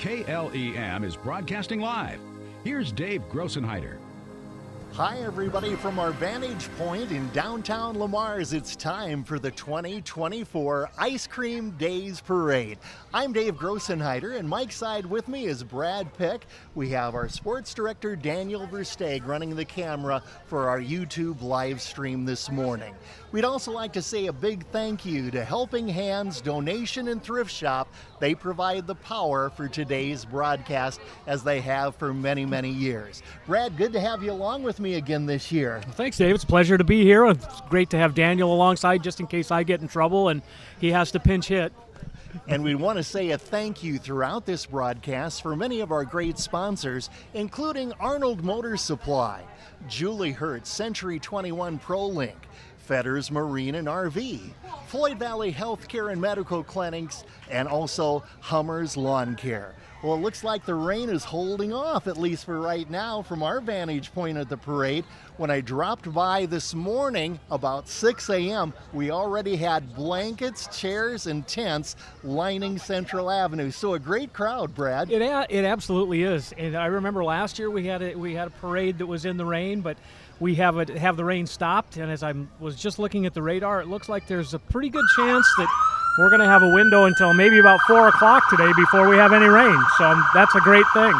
KLEM is broadcasting live. Here's Dave Grossenheider. Hi, everybody, from our vantage point in downtown Lamar's. It's time for the 2024 Ice Cream Days Parade. I'm Dave Grossenheider, and Mike's side with me is Brad Pick. We have our sports director, Daniel Versteeg, running the camera for our YouTube live stream this morning. We'd also like to say a big thank you to Helping Hands Donation and Thrift Shop. They provide the power for today's broadcast, as they have for many, many years. Brad, good to have you along with me again this year. Well, thanks, Dave. It's a pleasure to be here. It's great to have Daniel alongside just in case I get in trouble and he has to pinch hit. And we want to say a thank you throughout this broadcast for many of our great sponsors, including Arnold Motor Supply, Julie Hertz, Century 21 ProLink, Fetters Marine and RV, Floyd Valley Healthcare and Medical Clinics, and also Hummer's Lawn Care. Well, it looks like the rain is holding off, at least for right now, from our vantage point at the parade. When I dropped by this morning, about 6 a.m., we already had blankets, chairs, and tents lining Central Avenue. So a great crowd, Brad. It absolutely is. And I remember last year we had a parade that was in the rain, but we have the rain stopped. And as I was just looking at the radar, it looks like there's a pretty good chance that we're going to have a window until maybe about 4 o'clock today before we have any rain. So that's a great thing.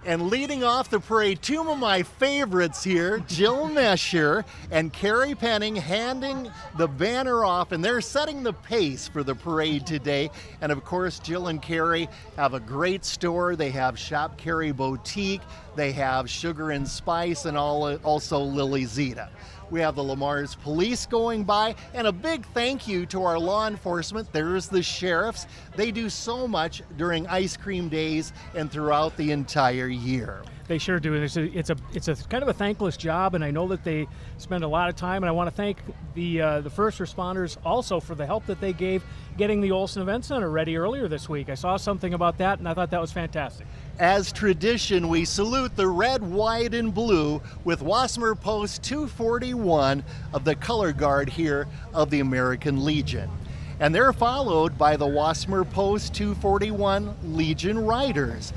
And leading off the parade, two of my favorites here, Jill Mesher and Carrie Penning, handing the banner off, and they're setting the pace for the parade today. And of course, Jill and Carrie have a great store. They have Shop Carrie Boutique, they have Sugar and Spice, and also Lily Zeta. We have the Lamar's police going by, and a big thank you to our law enforcement. There's the sheriffs. They do so much during ice cream days and throughout the entire year. They sure do. It's a kind of a thankless job, and I know that they spend a lot of time. And I want to thank the first responders also for the help that they gave getting the Olson Event Center ready earlier this week. I saw something about that, and I thought that was fantastic. As tradition, we salute the red, white, and blue with Wasmer Post 241 of the color guard here of the American Legion. And they're followed by the Wasmer Post 241 Legion Riders.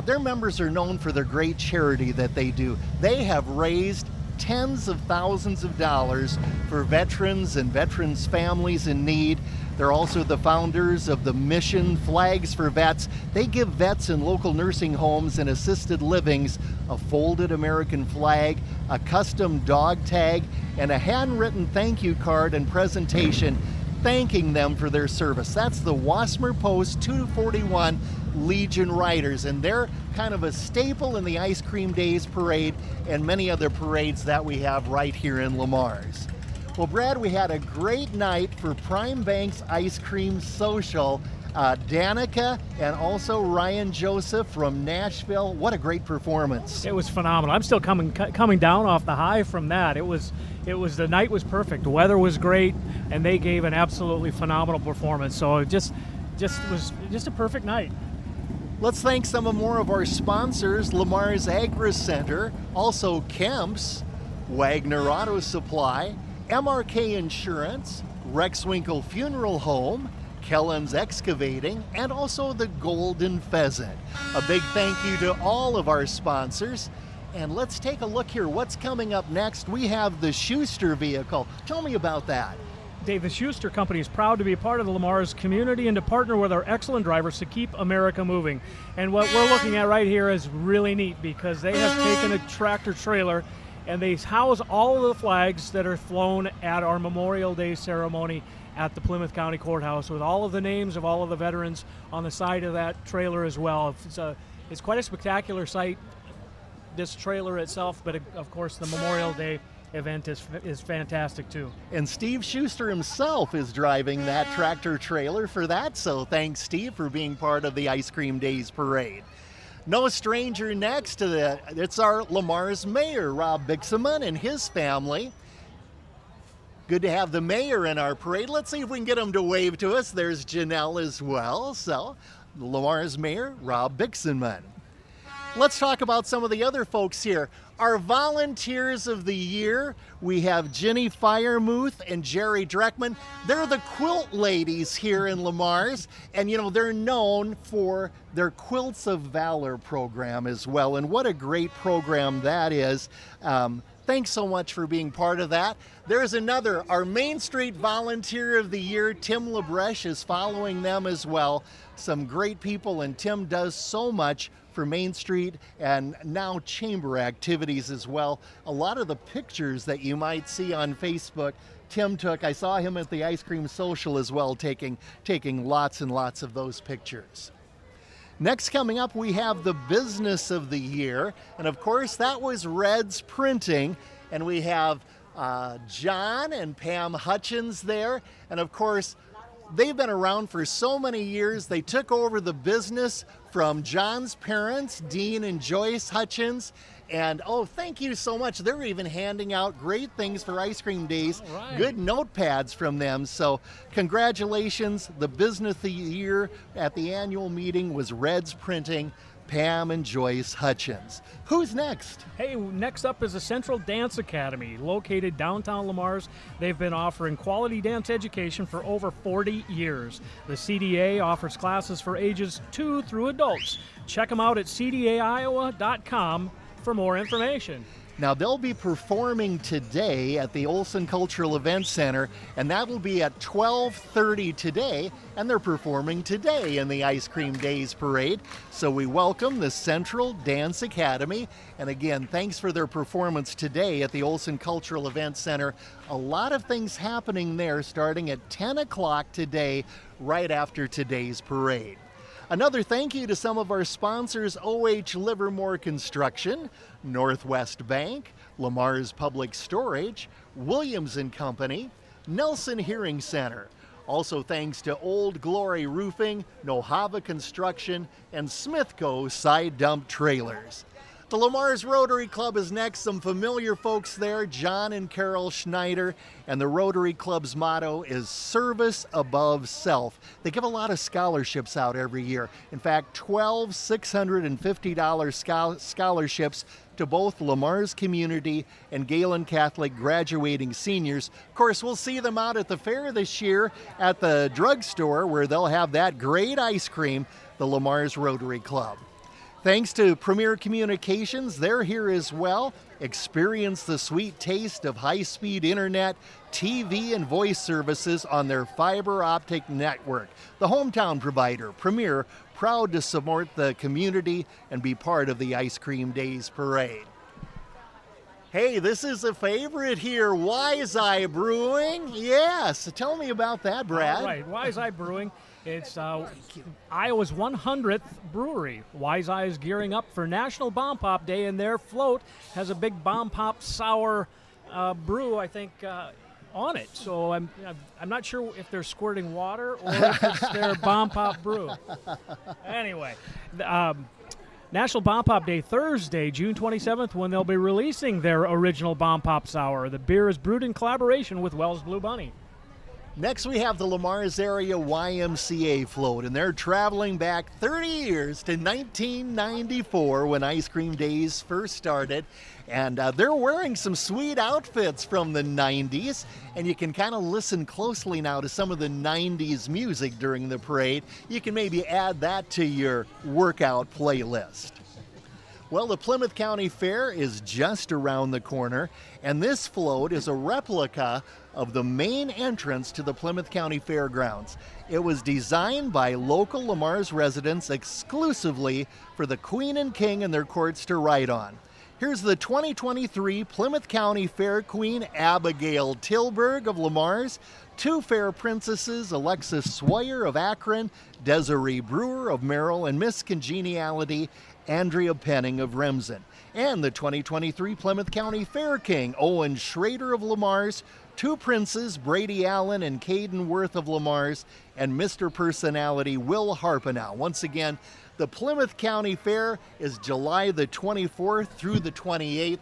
Their members are known for their great charity that they do. They have raised tens of thousands of dollars for veterans and veterans' families in need. They're also the founders of the Mission Flags for Vets. They give vets in local nursing homes and assisted livings a folded American flag, a custom dog tag, and a handwritten thank you card and presentation thanking them for their service. That's the Wasmer Post 241 Legion Riders, and they're kind of a staple in the Ice Cream Days Parade and many other parades that we have right here in Lamar's. Well, Brad, we had a great night for Prime Bank's Ice Cream Social. Danica and also Ryan Joseph from Nashville. What a great performance. It was phenomenal. I'm still coming down off the high from that. The night was perfect. The weather was great, and they gave an absolutely phenomenal performance. So it was just a perfect night. Let's thank some more of our sponsors, Lamar's Agri Center, also Kemp's, Wagner Auto Supply, MRK Insurance, Rex Winkle Funeral Home, Kellen's Excavating, and also the Golden Pheasant. A big thank you to all of our sponsors. And let's take a look here. What's coming up next? We have the Schuster vehicle. Tell me about that. Dave, the Schuster Company is proud to be a part of the Lamar's community and to partner with our excellent drivers to keep America moving. And what we're looking at right here is really neat because they have taken a tractor trailer and they house all of the flags that are flown at our Memorial Day ceremony at the Plymouth County Courthouse, with all of the names of all of the veterans on the side of that trailer as well. It's quite a spectacular sight, this trailer itself, but of course the Memorial Day event is fantastic too. And Steve Schuster himself is driving that tractor trailer for that, so thanks, Steve, for being part of the Ice Cream Days Parade. No stranger next to that, it's our Lamar's mayor, Rob Bixeman, and his family. Good to have the mayor in our parade. Let's see if we can get him to wave to us. There's Janelle as well. So, Lamar's mayor, Rob Bixeman. Let's talk about some of the other folks here. Our volunteers of the year, we have Ginny Firemuth and Jerry Dreckman. They're the quilt ladies here in Lamar's, and they're known for their Quilts of Valor program as well, and what a great program that is. Thanks so much for being part of that. There's another, our Main Street Volunteer of the Year, Tim Labreche, is following them as well. Some great people, and Tim does so much for Main Street and now chamber activities as well. A lot of the pictures that you might see on Facebook, Tim took. I saw him at the Ice Cream Social as well, taking lots and lots of those pictures. Next coming up, we have the Business of the Year, and of course that was Red's Printing, and we have John and Pam Hutchins there, and of course they've been around for so many years. They took over the business from John's parents, Dean and Joyce Hutchins. And thank you so much. They're even handing out great things for ice cream days. Right. Good notepads from them. So congratulations. The Business of the Year at the annual meeting was Red's Printing, Pam and Joyce Hutchins. Who's next? Hey, next up is the Central Dance Academy, located downtown Lamar's. They've been offering quality dance education for over 40 years. The CDA offers classes for ages 2 through adults. Check them out at cdaiowa.com for more information. Now, they'll be performing today at the Olson Cultural Events Center, and that will be at 12:30 today, and they're performing today in the Ice Cream Days Parade. So we welcome the Central Dance Academy, and again, thanks for their performance today at the Olson Cultural Events Center. A lot of things happening there starting at 10 o'clock today, right after today's parade. Another thank you to some of our sponsors: OH Livermore Construction, Northwest Bank, Lamar's Public Storage, Williams & Company, Nelson Hearing Center. Also thanks to Old Glory Roofing, Nohava Construction, and Smithco Side Dump Trailers. The Lamar's Rotary Club is next. Some familiar folks there, John and Carol Schneider, and the Rotary Club's motto is service above self. They give a lot of scholarships out every year. In fact, 12 $650 scholarships to both Lamar's Community and Galen Catholic graduating seniors. Of course, we'll see them out at the fair this year at the drugstore, where they'll have that great ice cream, the Lamar's Rotary Club. Thanks to Premier Communications, they're here as well. Experience the sweet taste of high-speed internet, TV, and voice services on their fiber optic network. The hometown provider, Premier, proud to support the community and be part of the Ice Cream Days Parade. Hey, this is a favorite here, Wise Eye Brewing. Yes, tell me about that, Brad. All right, Wise Eye Brewing. It's Iowa's 100th brewery. Wise Eye is gearing up for National Bomb Pop Day, and their float has a big Bomb Pop sour brew, I think, on it. So I'm not sure if they're squirting water or if it's their Bomb Pop brew. Anyway, National Bomb Pop Day, Thursday, June 27th, when they'll be releasing their original Bomb Pop sour. The beer is brewed in collaboration with Wells Blue Bunny. Next, we have the Lamar's Area YMCA float, and they're traveling back 30 years to 1994 when Ice Cream Days first started. And they're wearing some sweet outfits from the 90s, and you can kind of listen closely now to some of the 90s music during the parade. You can maybe add that to your workout playlist. Well, the Plymouth County Fair is just around the corner, and this float is a replica of the main entrance to the Plymouth County Fairgrounds. It was designed by local Lamar's residents exclusively for the Queen and King and their courts to ride on. Here's the 2023 Plymouth County Fair Queen Abigail Tilburg of Lamar's, two fair princesses, Alexis Swire of Akron, Desiree Brewer of Merrill, and Miss Congeniality, Andrea Penning of Remsen. And the 2023 Plymouth County Fair King, Owen Schrader of Lamar's, two princes, Brady Allen and Caden Worth of Lamar's, and Mr. Personality, Will Harpenow. Once again, the Plymouth County Fair is July the 24th through the 28th.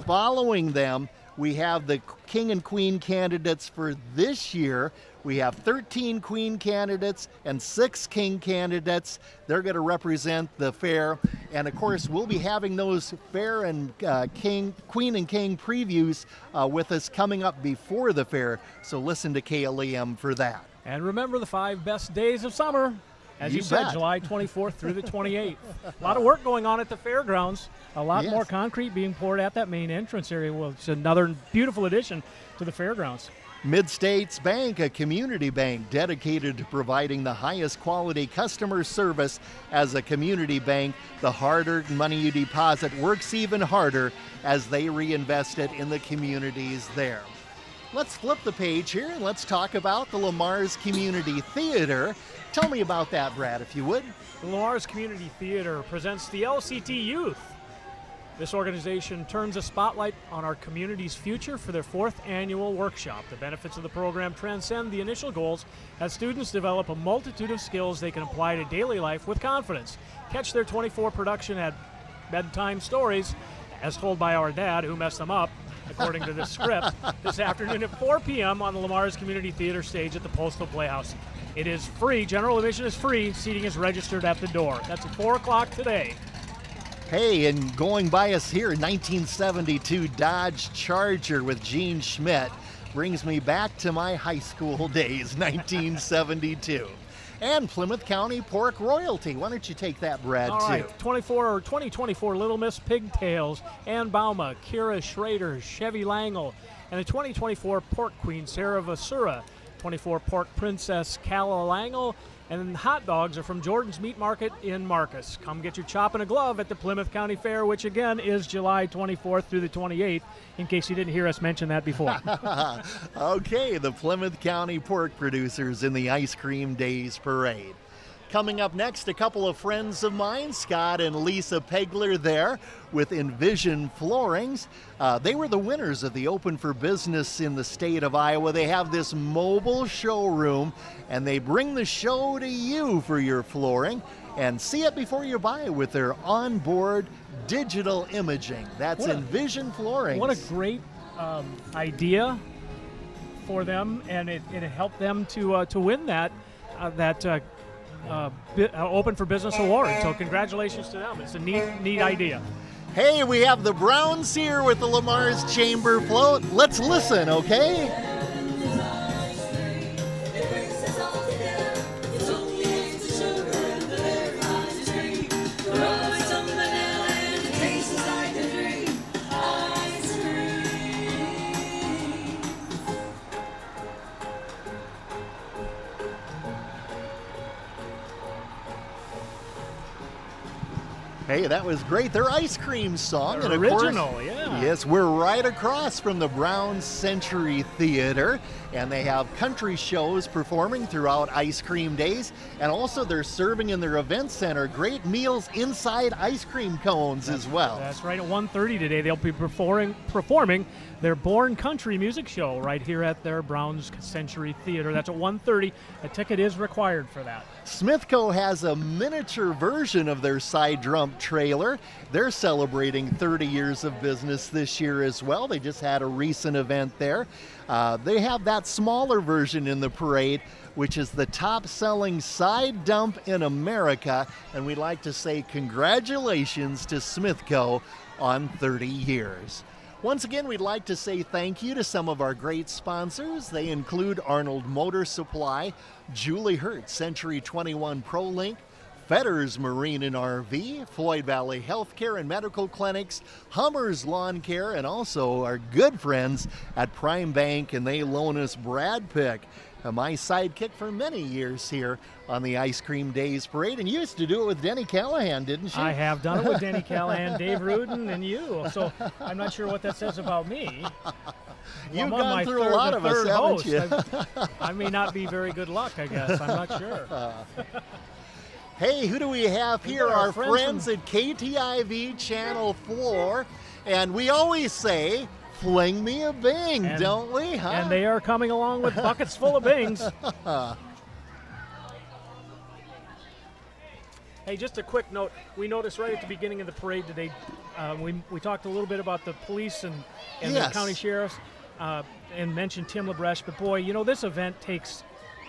Following them, we have the king and queen candidates for this year. We have 13 queen candidates and 6 king candidates. They're going to represent the fair. And of course, we'll be having those fair and queen and king previews with us coming up before the fair. So listen to KLEM for that. And remember the 5 best days of summer. As you said, July 24th through the 28th. A lot of work going on at the fairgrounds. A lot more concrete being poured at that main entrance area. Well, it's another beautiful addition to the fairgrounds. Mid-States Bank, a community bank dedicated to providing the highest quality customer service. As a community bank, the hard-earned money you deposit works even harder as they reinvest it in the communities there. Let's flip the page here and let's talk about the Lamar's Community Theater. Tell me about that, Brad, if you would. The Lamar's Community Theater presents the LCT Youth. This organization turns a spotlight on our community's future for their 4th annual workshop. The benefits of the program transcend the initial goals as students develop a multitude of skills they can apply to daily life with confidence. Catch their 24 production at Bedtime Stories, as told by our dad, who messed them up, according to the script, this afternoon at 4 p.m. on the Lamar's Community Theater stage at the Postal Playhouse. It is free. General admission is free. Seating is registered at the door. That's at 4 o'clock today. Hey, and going by us here, 1972 Dodge Charger with Gene Schmidt brings me back to my high school days, 1972. And Plymouth County Pork Royalty. Why don't you take that, Brad, All too? right, 2024 Little Miss Pigtails, Ann Bauma, Kira Schrader, Chevy Langle, and the 2024 Pork Queen, Sarah Vasura. 24 Pork Princess, Calla Langle, and hot dogs are from Jordan's Meat Market in Marcus. Come get your chop and a glove at the Plymouth County Fair, which again is July 24th through the 28th, in case you didn't hear us mention that before. Okay, the Plymouth County Pork Producers in the Ice Cream Days Parade. Coming up next, a couple of friends of mine, Scott and Lisa Pegler, there with Envision Floorings. They were the winners of the Open for Business in the state of Iowa. They have this mobile showroom, and they bring the show to you for your flooring. And see it before you buy with their onboard digital imaging. That's Envision Floorings. What a great idea for them, and it helped them to win that Open for Business Award. So congratulations to them. It's a neat idea. Hey, we have the Browns here with the Lamar's Chamber Float. Let's listen, okay? Hey, that was great. Their ice cream song. And original, of course, yeah. Yes, we're right across from the Brown Century Theater, and they have country shows performing throughout Ice Cream Days, and also they're serving in their event center great meals inside ice cream cones as well. That's right. At 1:30 today, they'll be performing their Born Country music show right here at their Brown's Century Theater. That's at 1:30. A ticket is required for that. Smithco has a miniature version of their side drum trailer. They're celebrating 30 years of business this year as well. They just had a recent event there. They have that smaller version in the parade, which is the top-selling side dump in America. And we'd like to say congratulations to Smithco on 30 years. Once again, we'd like to say thank you to some of our great sponsors. They include Arnold Motor Supply, Julie Hurt, Century 21 ProLink, Fetters Marine and RV, Floyd Valley Healthcare and Medical Clinics, Hummers Lawn Care, and also our good friends at Prime Bank, and they loan us Brad Pick, my sidekick for many years here on the Ice Cream Days Parade. And you used to do it with Denny Callahan, didn't you? I have done it with Denny Callahan, Dave Rudin, and you. So I'm not sure what that says about me. You've gone through a lot of us, haven't you? I may not be very good luck, I guess. I'm not sure. Hey, who do we have here? Our friends at KTIV Channel 4. And we always say, fling me a bing, don't we? Huh? And they are coming along with buckets full of bings. Hey, just a quick note. We noticed right at the beginning of the parade today, we talked a little bit about the police and Yes. the county sheriffs and mentioned Tim LaBreche. But boy, this event takes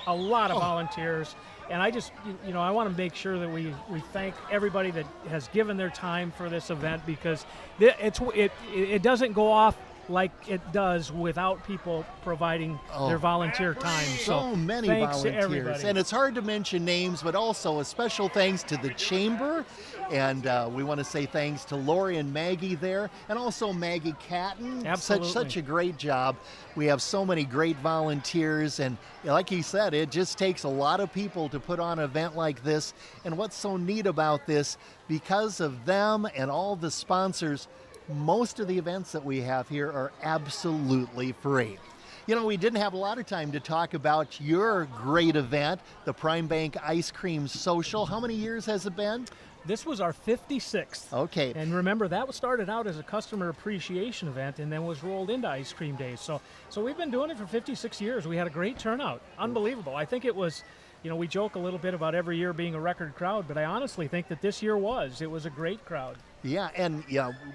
a lot of volunteers. And I just, I want to make sure that we thank everybody that has given their time for this event, because it doesn't go off like it does without people providing their volunteer time. So many thanks to volunteers. everybody. And it's hard to mention names, but also a special thanks to the Chamber. And we want to say thanks to Lori and Maggie there, and also Maggie Catton. Absolutely. Such a great job. We have so many great volunteers, and like he said, it just takes a lot of people to put on an event like this. And what's so neat about this, because of them and all the sponsors, most of the events that we have here are absolutely free. We didn't have a lot of time to talk about your great event, the Prime Bank Ice Cream Social. How many years has it been? This was our 56th. Okay. And remember, that started out as a customer appreciation event and then was rolled into Ice Cream Days. So we've been doing it for 56 years. We had a great turnout. Unbelievable. I think it was, we joke a little bit about every year being a record crowd, but I honestly think that this year it was a great crowd. Yeah, and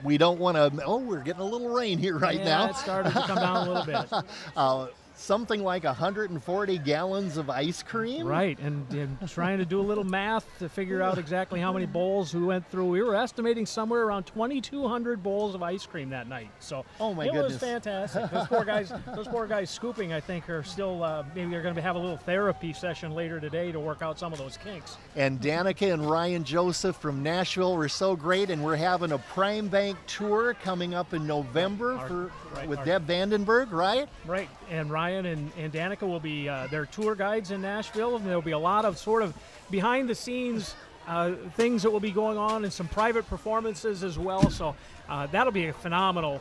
we don't want to, we're getting a little rain here right now. Yeah, it started to come down a little bit. Something like 140 gallons of ice cream. Right, and trying to do a little math to figure out exactly how many bowls we went through. We were estimating somewhere around 2,200 bowls of ice cream that night. So it was fantastic. Those poor guys scooping, I think, are still, maybe they're going to have a little therapy session later today to work out some of those kinks. And Danica and Ryan Joseph from Nashville were so great, and we're having a Prime Bank tour coming up in November with Deb Vandenberg, right? Right, and Ryan and Danica will be their tour guides in Nashville, and there'll be a lot of sort of behind-the-scenes things that will be going on, and some private performances as well. So that'll be a phenomenal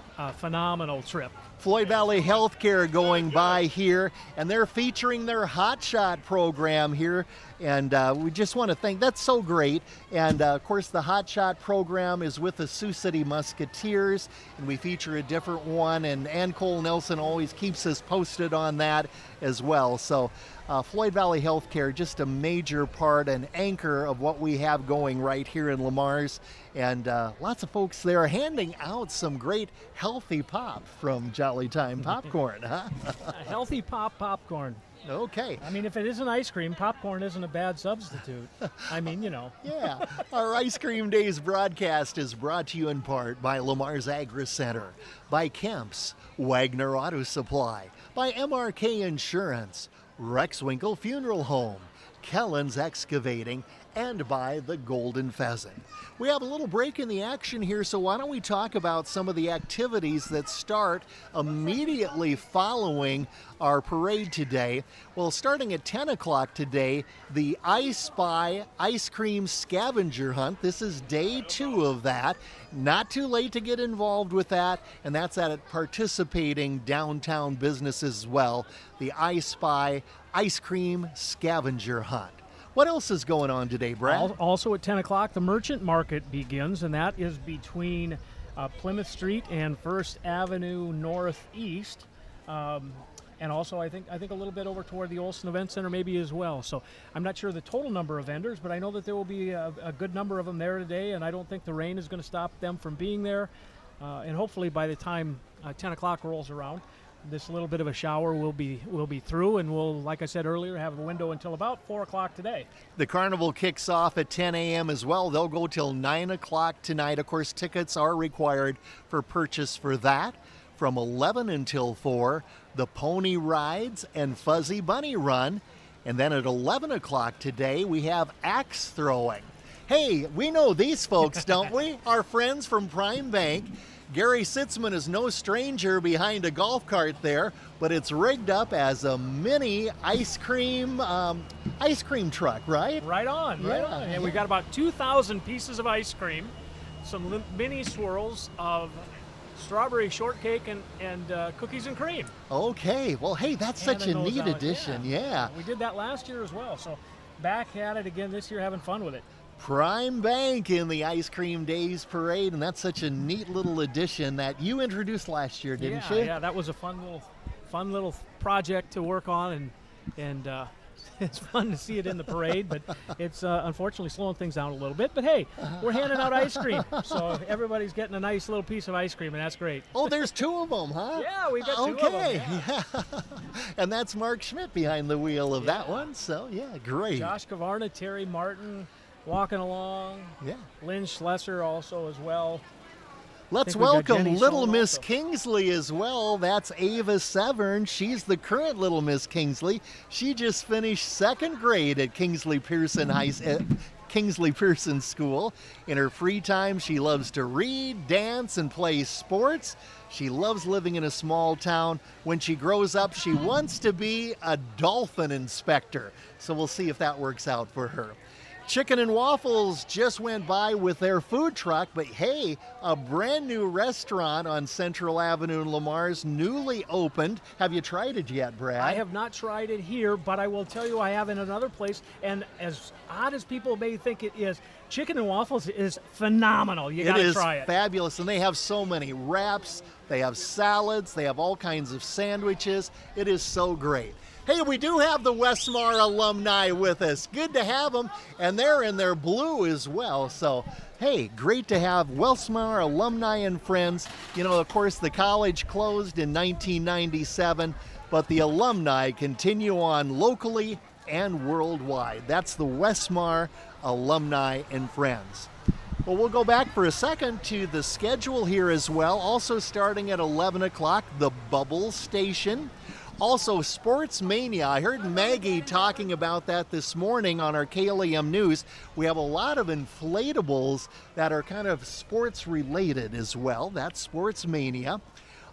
trip. Floyd Valley Healthcare going by here, and they're featuring their Hot Shot program here, and we just want to thank, that's so great. And of course the Hot Shot program is with the Sioux City Musketeers, and we feature a different one, and Ann Cole Nelson always keeps us posted on that as well. So Floyd Valley Healthcare, just a major part, an anchor of what we have going right here in Lamar's, and lots of folks there handing out some great healthy pop from Jolly Time Popcorn, huh? Healthy popcorn. Okay. I mean, if it isn't ice cream, popcorn isn't a bad substitute. I mean, Yeah. Our Ice Cream Days broadcast is brought to you in part by Lamar's Agri Center, by Kemp's, Wagner Auto Supply, by MRK Insurance, Rex Winkle Funeral Home, Kellen's Excavating, and by the Golden Pheasant. We have a little break in the action here, so why don't we talk about some of the activities that start immediately following our parade today. Well, starting at 10 o'clock today, the I Spy Ice Cream Scavenger Hunt. This is day 2 of that. Not too late to get involved with that, and that's at participating downtown businesses as well. The I Spy Ice Cream Scavenger Hunt. What else is going on today, Brad? Also at 10 o'clock, the Merchant Market begins, and that is between Plymouth Street and First Avenue Northeast. And also, I think a little bit over toward the Olson Event Center maybe as well. So I'm not sure the total number of vendors, but I know that there will be a good number of them there today, and I don't think the rain is going to stop them from being there. And hopefully by the time 10 o'clock rolls around, this little bit of a shower will be through, and we'll, like I said earlier, have a window until about 4 o'clock today. The carnival kicks off at 10 a.m. as well. They'll go till 9 o'clock tonight. Of course, tickets are required for purchase for that. From 11 until 4, the Pony Rides and Fuzzy Bunny Run. And then at 11 o'clock today, we have axe throwing. Hey, we know these folks, don't we? Our friends from Prime Bank. Gary Sitzman is no stranger behind a golf cart there, but it's rigged up as a mini ice cream truck, right? Right on. And we've got about 2,000 pieces of ice cream, some mini swirls of strawberry shortcake and cookies and cream. Okay. Well, hey, that's such a neat addition. Yeah. We did that last year as well. So back at it again this year, having fun with it. Prime Bank in the Ice Cream Days Parade, and that's such a neat little addition that you introduced last year, didn't you? Yeah, that was a fun little project to work on, and It's fun to see it in the parade, but it's unfortunately slowing things down a little bit. But hey, we're handing out ice cream, so everybody's getting a nice little piece of ice cream, and that's great. Oh, there's 2 of them, huh? Yeah, we got 2 of them. Okay, Yeah. And that's Mark Schmidt behind the wheel of that one, so yeah, great. Josh Kavarna, Terry Martin walking along. Yeah. Lynn Schlesser also as well. Let's think we got welcome Jenny Little Schoen Miss also. Kingsley as well. That's Ava Severn. She's the current Little Miss Kingsley. She just finished 2nd grade at Kingsley Pearson School. In her free time, she loves to read, dance, and play sports. She loves living in a small town. When she grows up, she wants to be a dolphin inspector. So we'll see if that works out for her. Chicken and Waffles just went by with their food truck, but hey, a brand new restaurant on Central Avenue in Lamar's newly opened. Have you tried it yet, Brad? I have not tried it here, but I will tell you I have in another place, and as odd as people may think it is, Chicken and Waffles is phenomenal. You got to try it. It is fabulous, and they have so many wraps, they have salads, they have all kinds of sandwiches. It is so great. Hey, we do have the Westmar alumni with us. Good to have them, and they're in their blue as well. So, hey, great to have Westmar alumni and friends. You know, of course, the college closed in 1997, but the alumni continue on locally and worldwide. That's the Westmar alumni and friends. Well, we'll go back for a second to the schedule here as well. Also starting at 11 o'clock, the Bubble Station. Also, Sports Mania. I heard Maggie talking about that this morning on our KLEM News. We have a lot of inflatables that are kind of sports related as well. That's Sports Mania.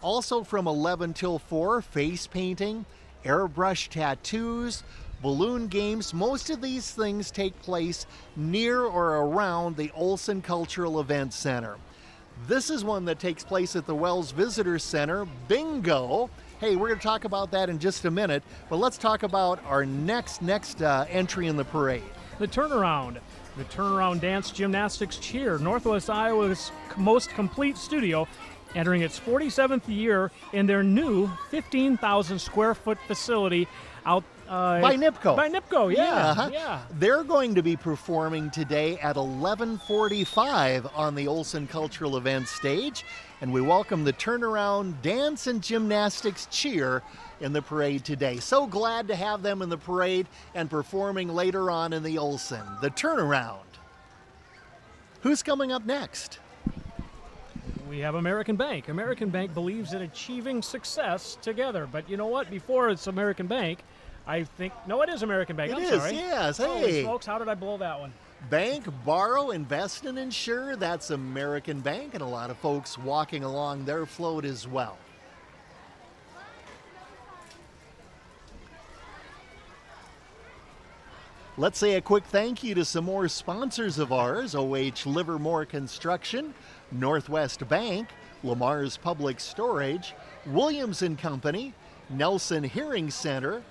Also from 11 till 4, face painting, airbrush tattoos, balloon games. Most of these things take place near or around the Olson Cultural Events Center. This is one that takes place at the Wells Visitor Center, Bingo. Hey, we're going to talk about that in just a minute, but let's talk about our next entry in the parade. The turnaround. The turnaround dance gymnastics cheer, Northwest Iowa's most complete studio, entering its 47th year in their new 15,000 square foot facility out by NIPCO. By NIPCO, yeah. Yeah. They're going to be performing today at 11:45 on the Olson Cultural Events stage, and we welcome the turnaround dance and gymnastics cheer in the parade today. So glad to have them in the parade and performing later on in the Olson. The turnaround. Who's coming up next? We have American Bank. American Bank believes in achieving success together. But you know what? Before it's American Bank, I think, no, it is American Bank. It I'm is, sorry. yes. Holy Hey. smokes, how did I blow that one? Bank, borrow, invest, and insure. That's American Bank, and a lot of folks walking along their float as well. Let's say a quick thank you to some more sponsors of ours: OH Livermore Construction, Northwest Bank, Lamar's Public Storage, Williams & Company, Nelson Hearing Center,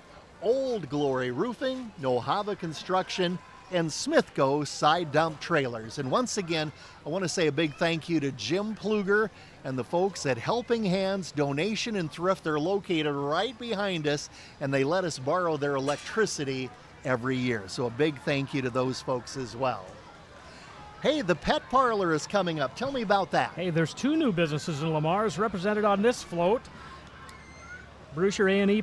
Old Glory Roofing, Nohava Construction, and Smithco Side Dump Trailers. And once again, I want to say a big thank you to Jim Pluger and the folks at Helping Hands Donation and Thrift. They're located right behind us, and they let us borrow their electricity every year. So a big thank you to those folks as well. Hey, the Pet Parlor is coming up. Tell me about that. Hey, there's 2 new businesses in Lamar's represented on this float. Brusher A&E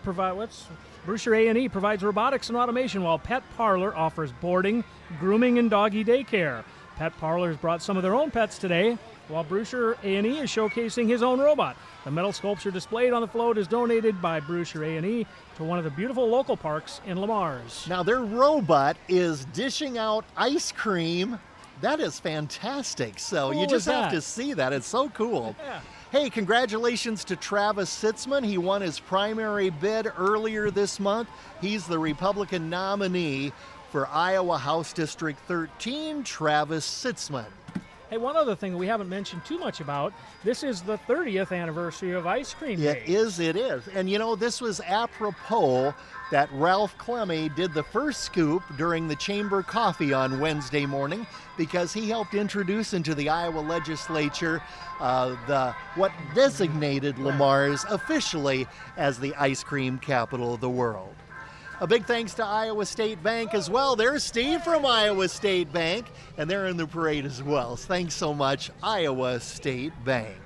provides robotics and automation, while Pet Parlor offers boarding, grooming, and doggy daycare. Pet Parlor's brought some of their own pets today, while Brusher A&E is showcasing his own robot. The metal sculpture displayed on the float is donated by Brusher A&E to one of the beautiful local parks in Lamar's. Now, their robot is dishing out ice cream. That is fantastic. So Cool you just is have that? to see that. It's so cool. Yeah. Hey, congratulations to Travis Sitzman. He won his primary bid earlier this month. He's the Republican nominee for Iowa House District 13, Travis Sitzman. Hey, one other thing we haven't mentioned too much about, this is the 30th anniversary of Ice Cream Day. It is. And you know, this was apropos that Ralph Clemmy did the first scoop during the Chamber Coffee on Wednesday morning, because he helped introduce into the Iowa legislature what designated Lamar's officially as the ice cream capital of the world. A big thanks to Iowa State Bank as well. There's Steve from Iowa State Bank, and they're in the parade as well. Thanks so much, Iowa State Bank.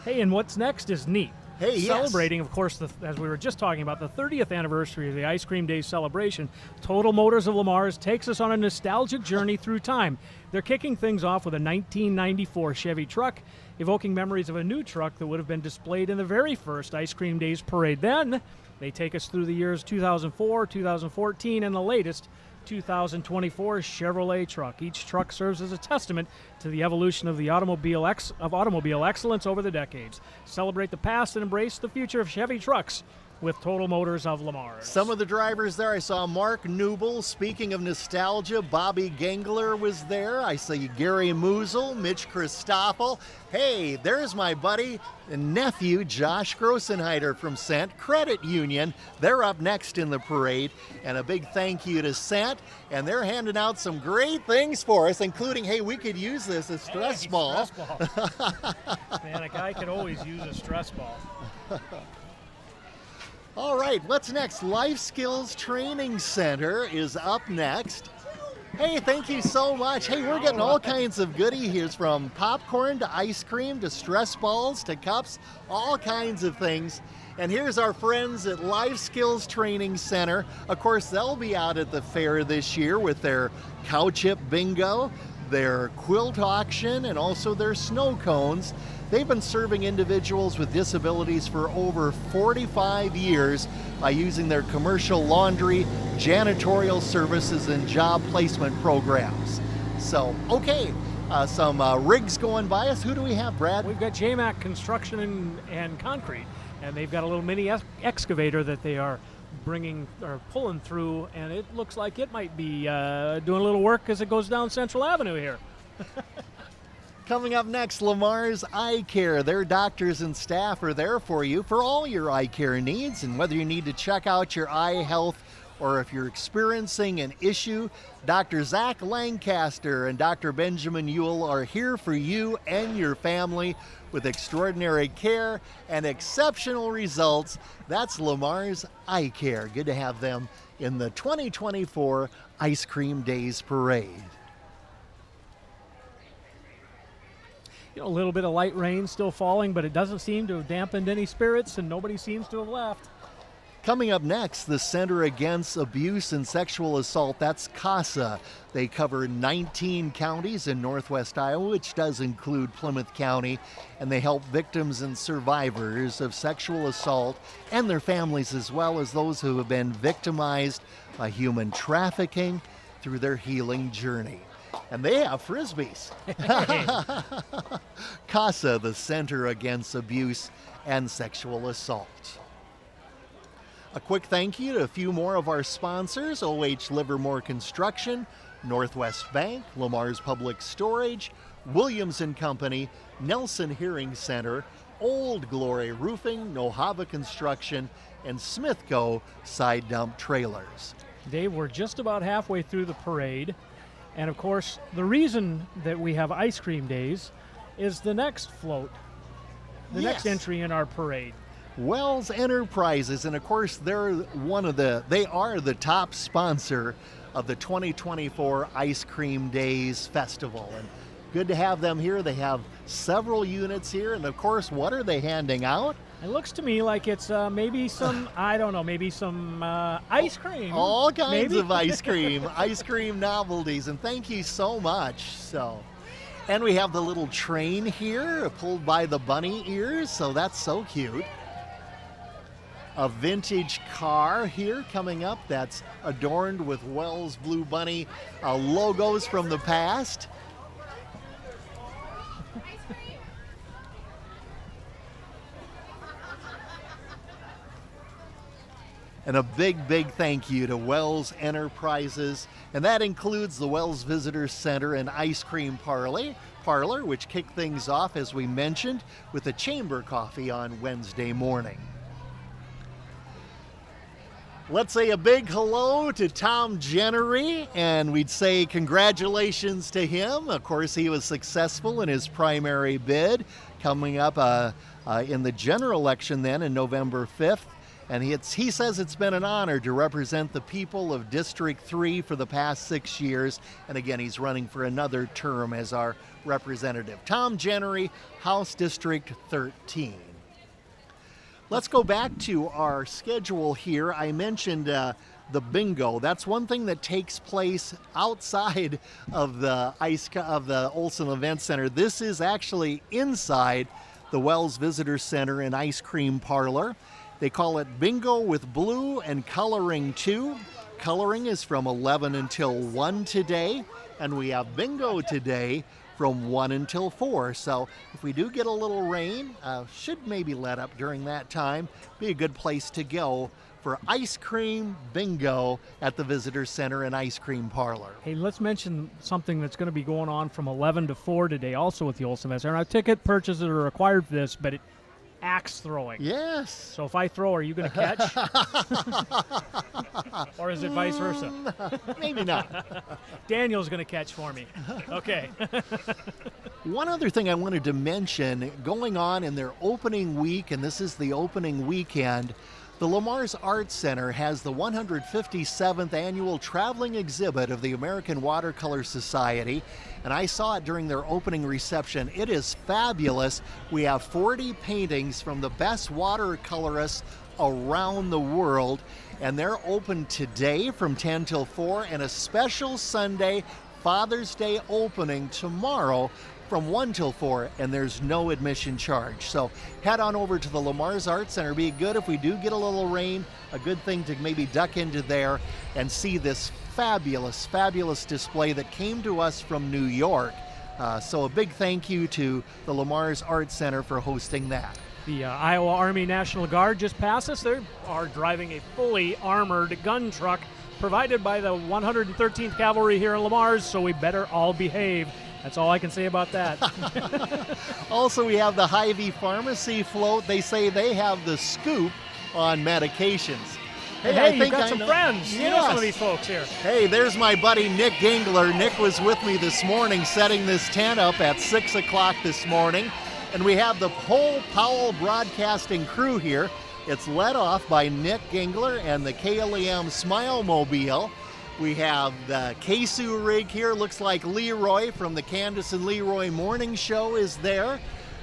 Hey, and what's next is neat. Hey, yes. Celebrating, of course, as we were just talking about, the 30th anniversary of the Ice Cream Days celebration, Total Motors of Lamar's takes us on a nostalgic journey through time. They're kicking things off with a 1994 Chevy truck, evoking memories of a new truck that would have been displayed in the very first Ice Cream Days parade. Then they take us through the years 2004, 2014, and the latest 2024 Chevrolet truck. Each truck serves as a testament to the evolution of the automobile excellence over the decades. Celebrate the past and embrace the future of Chevy trucks with Total Motors of Lamar. Some of the drivers there, I saw Mark Newble. Speaking of nostalgia, Bobby Gengler was there. I see Gary Moosel, Mitch Christoffel. Hey, there's my buddy and nephew, Josh Grossenheider from Cent Credit Union. They're up next in the parade. And a big thank you to Cent. And they're handing out some great things for us, including, hey, we could use this as stress ball. Man, a guy could always use a stress ball. All right, what's next? Life Skills Training Center is up next. Hey, thank you so much. Hey, we're getting all kinds of goodie here, from popcorn to ice cream to stress balls to cups, all kinds of things. And here's our friends at Life Skills Training Center. Of course, they'll be out at the fair this year with their cow chip bingo, their quilt auction, and also their snow cones. They've been serving individuals with disabilities for over 45 years by using their commercial laundry, janitorial services, and job placement programs. So, okay, some rigs going by us. Who do we have, Brad? We've got JMAC Construction and Concrete, and they've got a little mini excavator that they are pulling through, and it looks like it might be doing a little work as it goes down Central Avenue here. Coming up next, Lamar's Eye Care. Their doctors and staff are there for you for all your eye care needs, and whether you need to check out your eye health or if you're experiencing an issue, Dr. Zach Lancaster and Dr. Benjamin Ewell are here for you and your family with extraordinary care and exceptional results. That's Lamar's Eye Care. Good to have them in the 2024 Ice Cream Days Parade. You know, a little bit of light rain still falling, but it doesn't seem to have dampened any spirits, and nobody seems to have left. Coming up next, the Center Against Abuse and Sexual Assault. That's CASA. They cover 19 counties in northwest Iowa, which does include Plymouth County, and they help victims and survivors of sexual assault and their families, as well as those who have been victimized by human trafficking through their healing journey. And they have Frisbees. CASA, the Center Against Abuse and Sexual Assault. A quick thank you to a few more of our sponsors: OH Livermore Construction, Northwest Bank, Lamar's Public Storage, Williams & Company, Nelson Hearing Center, Old Glory Roofing, Nohava Construction, and Smithco Side Dump Trailers. Dave, we're just about halfway through the parade. And of course, the reason that we have Ice Cream Days is the next float, the next entry in our parade. Wells Enterprises, and of course they are the top sponsor of the 2024 Ice Cream Days Festival. And good to have them here. They have several units here, and of course, what are they handing out? It looks to me like it's maybe some, I don't know, maybe some ice cream. All kinds of ice cream, ice cream novelties, and thank you so much. And we have the little train here pulled by the bunny ears, so that's so cute. A vintage car here coming up that's adorned with Wells Blue Bunny logos from the past. And a big, big thank you to Wells Enterprises. And that includes the Wells Visitor Center and Ice Cream Parlor, which kicked things off, as we mentioned, with a chamber coffee on Wednesday morning. Let's say a big hello to Tom Jennery, and we'd say congratulations to him. Of course, he was successful in his primary bid, coming up in the general election then in November 5th. And he says it's been an honor to represent the people of District 3 for the past 6 years. And again, he's running for another term as our representative. Tom Jennery, House District 13. Let's go back to our schedule here. I mentioned the bingo. That's one thing that takes place outside of the Olson Event Center. This is actually inside the Wells Visitor Center and Ice Cream Parlor. They call it Bingo with Blue and Coloring 2. Coloring is from 11 until 1 today, and we have bingo today from 1 until 4. So if we do get a little rain, should maybe let up during that time, be a good place to go for ice cream bingo at the Visitor Center and Ice Cream Parlor. Hey, let's mention something that's going to be going on from 11 to 4 today, also with the Olson Event Center. Now, ticket purchases are required for this, but axe throwing. Yes. So if I throw, are you going to catch? Or is it vice versa? Maybe not. Daniel's going to catch for me. Okay. One other thing I wanted to mention, going on in their opening week, and this is the opening weekend, the Lamar's Arts Center has the 157th annual traveling exhibit of the American Watercolor Society, and I saw it during their opening reception. It is fabulous. We have 40 paintings from the best watercolorists around the world, and they're open today from 10 till 4, and a special Sunday Father's Day opening tomorrow from 1 till 4, and there's no admission charge. So head on over to the Lamar's Arts Center. Be good if we do get a little rain, a good thing to maybe duck into there and see this fabulous, fabulous display that came to us from New York. So a big thank you to the Lamar's Arts Center for hosting that. The Iowa Army National Guard just passed us. They are driving a fully armored gun truck provided by the 113th Cavalry here in Lamar's, so we better all behave. That's all I can say about that. Also, we have the Hy-Vee Pharmacy float. They say they have the scoop on medications. Hey, you've got some friends. Yes. You know some of these folks here. Hey, there's my buddy Nick Gingler. Nick was with me this morning setting this tent up at 6 o'clock this morning. And we have the whole Powell Broadcasting crew here. It's led off by Nick Gingler and the KLEM Smile Mobile. We have the Kesu rig here. Looks like Leroy from the Candace and Leroy Morning Show is there.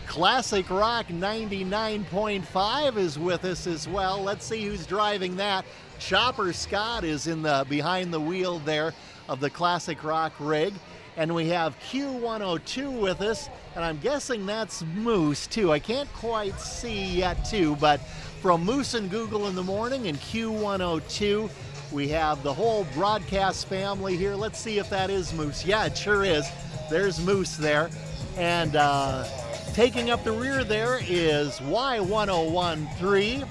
Classic Rock 99.5 is with us as well. Let's see who's driving that. Chopper Scott is behind the wheel there of the Classic Rock rig. And we have Q102 with us, and I'm guessing that's Moose too. I can't quite see yet too, but from Moose and Google in the morning and Q102, we have the whole broadcast family here. Let's see if that is Moose. Yeah, it sure is. There's Moose there. And taking up the rear there is Y1013.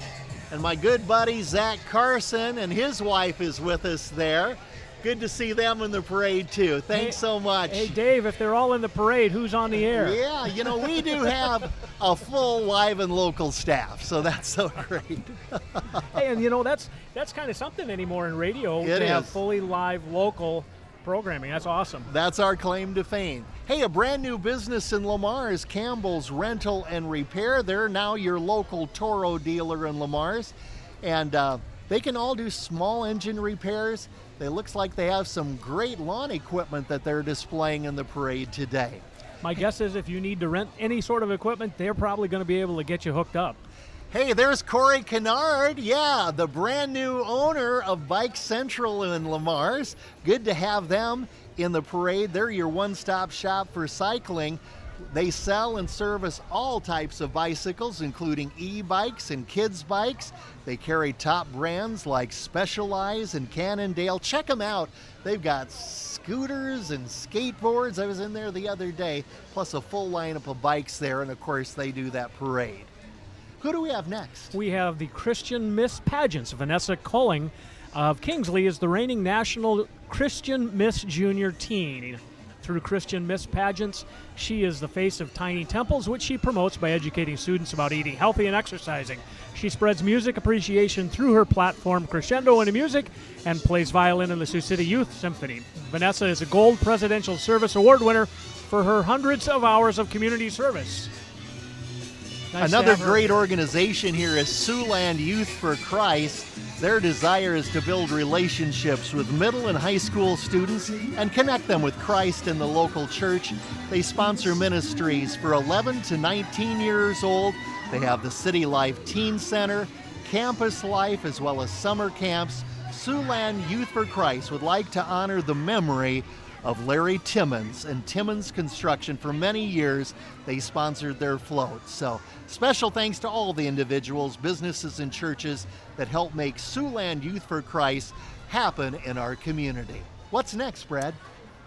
And my good buddy Zach Carson and his wife is with us there. Good to see them in the parade too. Thanks so much. Hey, Dave, if they're all in the parade, who's on the air? Yeah, we do have a full live and local staff, so that's so great. Hey, and that's kind of something anymore in radio to have fully live local programming. That's awesome. That's our claim to fame. Hey, a brand new business in Lamar's, Campbell's Rental and Repair. They're now your local Toro dealer in Lamar's, and they can all do small engine repairs. It looks like they have some great lawn equipment that they're displaying in the parade today. My guess is if you need to rent any sort of equipment, they're probably going to be able to get you hooked up. Hey, there's Corey Kennard. Yeah, the brand new owner of Bike Central in Lamar's. Good to have them in the parade. They're your one-stop shop for cycling. They sell and service all types of bicycles, including e-bikes and kids' bikes. They carry top brands like Specialized and Cannondale. Check them out. They've got scooters and skateboards. I was in there the other day, plus a full lineup of bikes there, and of course they do that parade. Who do we have next? We have the Christian Miss Pageants. Vanessa Culling of Kingsley is the reigning national Christian Miss Junior Teen. Through Christian Miss Pageants, she is the face of Tiny Temples, which she promotes by educating students about eating healthy and exercising. She spreads music appreciation through her platform Crescendo into Music and plays violin in the Sioux City Youth Symphony. Vanessa is a Gold Presidential Service Award winner for her hundreds of hours of community service. Nice to Another have her. great organization here is Siouxland Youth for Christ. Their desire is to build relationships with middle and high school students and connect them with Christ in the local church. They sponsor ministries for 11 to 19 years old. They have the City Life Teen Center, Campus Life, as well as summer camps. Siouxland Youth for Christ would like to honor the memory of Larry Timmons and Timmons Construction. For many years, they sponsored their float. So special thanks to all the individuals, businesses, and churches that help make Siouxland Youth for Christ happen in our community. What's next, Brad?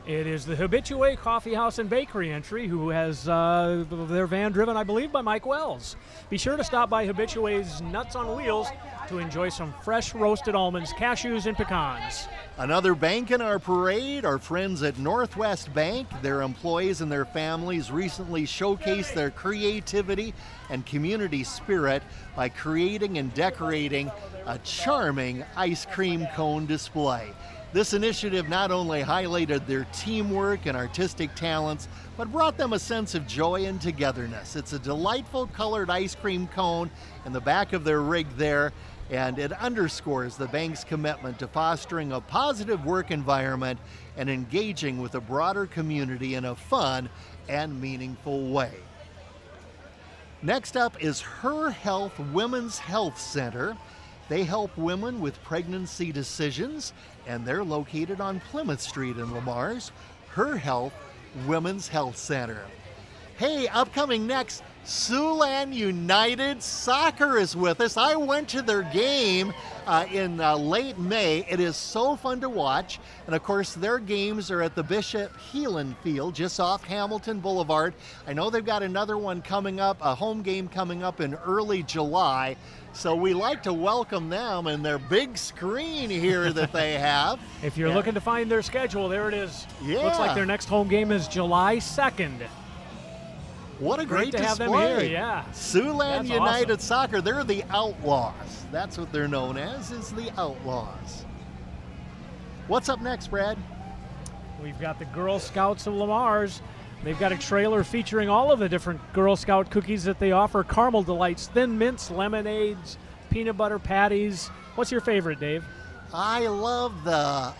It is the Habitué Coffee House and Bakery entry, who has their van driven, I believe, by Mike Wells. Be sure to stop by Habitué's Nuts on Wheels to enjoy some fresh roasted almonds, cashews, and pecans. Another bank in our parade, our friends at Northwest Bank. Their employees and their families recently showcased their creativity and community spirit by creating and decorating a charming ice cream cone display. This initiative not only highlighted their teamwork and artistic talents, but brought them a sense of joy and togetherness. It's a delightful colored ice cream cone in the back of their rig there, and it underscores the bank's commitment to fostering a positive work environment and engaging with a broader community in a fun and meaningful way. Next up is Her Health Women's Health Center. They help women with pregnancy decisions, and they're located on Plymouth Street in Lamar's. Her Health Women's Health Center. Hey, upcoming next, Siouxland United Soccer is with us. I went to their game in late May. It is so fun to watch. And of course, their games are at the Bishop Heelan Field, just off Hamilton Boulevard. I know they've got another one coming up, a home game coming up in early July. So we like to welcome them and their big screen here that they have. If you're looking to find their schedule, there it is. Yeah. Looks like their next home game is July 2nd. What a great to display. have them here, yeah. Siouxland That's United awesome. Soccer, they're the Outlaws. That's what they're known as, is the Outlaws. What's up next, Brad? We've got the Girl Scouts of Lamar's. They've got a trailer featuring all of the different Girl Scout cookies that they offer. Caramel Delights, Thin Mints, lemonades, peanut butter patties. What's your favorite, Dave? I love the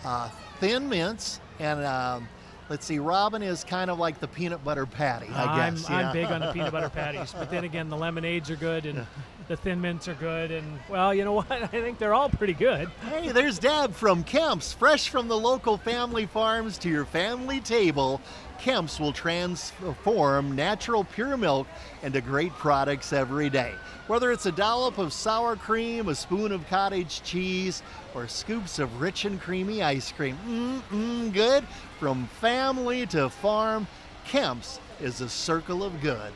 Thin Mints, and let's see, Robin is kind of like the peanut butter patty, I guess. I'm big on the peanut butter patties, but then again, the lemonades are good and the Thin Mints are good, and well, you know what? I think they're all pretty good. Hey, there's Deb from Kemp's, fresh from the local family farms to your family table. Kemp's will transform natural pure milk into great products every day. Whether it's a dollop of sour cream, a spoon of cottage cheese, or scoops of rich and creamy ice cream, good. From family to farm, Kemp's is a circle of good.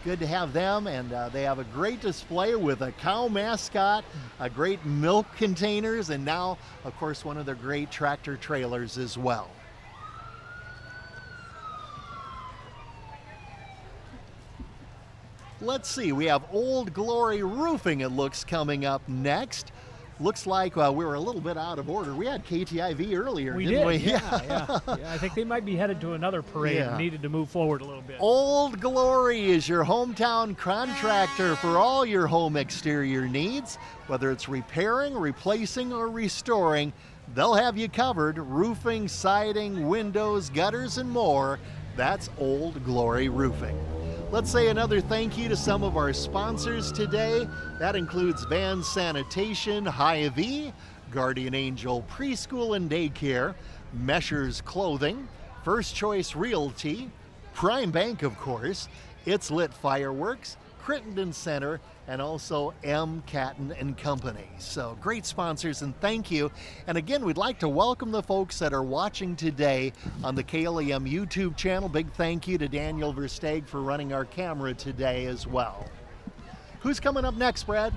Good to have them, and they have a great display with a cow mascot, a great milk containers, and now, of course, one of their great tractor trailers as well. Let's see, we have Old Glory Roofing, it looks, coming up next. Looks like we were a little bit out of order. We had KTIV earlier, didn't we? Yeah. I think they might be headed to another parade and needed to move forward a little bit. Old Glory is your hometown contractor for all your home exterior needs. Whether it's repairing, replacing, or restoring, they'll have you covered. Roofing, siding, windows, gutters, and more. That's Old Glory Roofing. Let's say another thank you to some of our sponsors today. That includes Van Sanitation, Hy-Vee, Guardian Angel Preschool and Daycare, Meshers Clothing, First Choice Realty, Prime Bank, of course, It's Lit Fireworks, Crittenden Center, and also M. Catton and Company. So great sponsors, and thank you. And again, we'd like to welcome the folks that are watching today on the KLEM YouTube channel. Big thank you to Daniel Versteeg for running our camera today as well. Who's coming up next, Brad?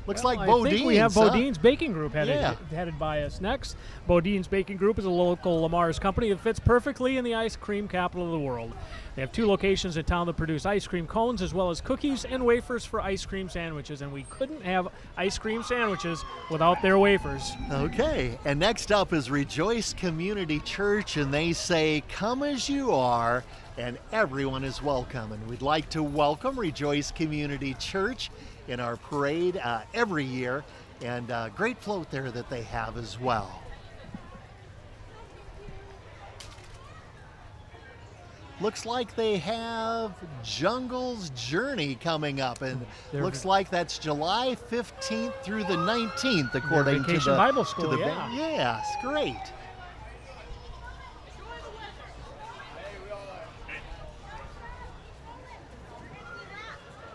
Looks like I Bodine's. think we have Bodine's Baking Group Yeah. headed by us next. Bodine's Baking Group is a local Lamar's company that fits perfectly in the ice cream capital of the world. They have 2 locations in town that produce ice cream cones as well as cookies and wafers for ice cream sandwiches, and we couldn't have ice cream sandwiches without their wafers. Okay, and next up is Rejoice Community Church, and they say, "Come as you are, and everyone is welcome." And we'd like to welcome Rejoice Community Church in our parade every year, and great float there that they have as well. Looks like they have Jungle's Journey coming up, and looks like that's July 15th through the 19th, according to the Bible School. to the yes, great.